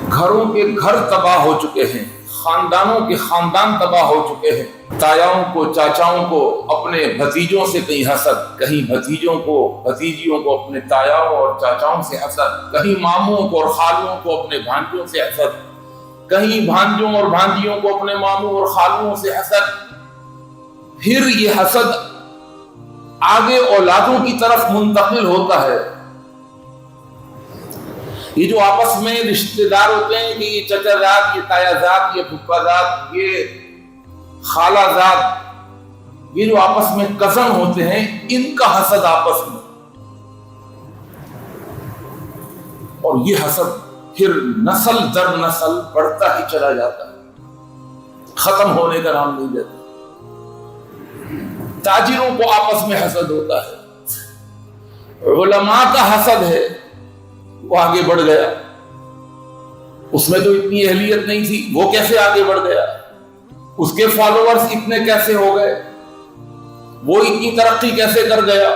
گھروں کے گھر تباہ ہو چکے ہیں، خاندانوں کے خاندان تباہ ہو چکے ہیں۔ تایاؤں کو، چاچاؤں کو اپنے بھتیجوں سے کہیں حسد، کہیں بھتیجیوں کو اپنے تایاؤں اور چاچاؤں سے حسد، کہیں ماموں کو اور خالوں کو اپنے بھانجوں سے حسد، کہیں بھانجوں اور بھانجیوں کو اپنے ماموں اور خالوں سے حسد۔ پھر یہ حسد آگے اولادوں کی طرف منتقل ہوتا ہے۔ یہ جو آپس میں رشتہ دار ہوتے ہیں کہ یہ چچا زاد، یہ تایا زاد، یہ پھپھا زاد، یہ خالہ زاد، یہ جو آپس میں کزن ہوتے ہیں، ان کا حسد آپس میں، اور یہ حسد پھر نسل در نسل بڑھتا ہی چلا جاتا ہے، ختم ہونے کا نام نہیں لیتا۔ تاجروں کو آپس میں حسد ہوتا ہے، علماء کا حسد ہے، وہ آگے بڑھ گیا، اس میں تو اتنی اہلیت نہیں تھی، وہ کیسے آگے بڑھ گیا، اس کے فالوورز اتنے کیسے ہو گئے، وہ اتنی ترقی کیسے کر گیا۔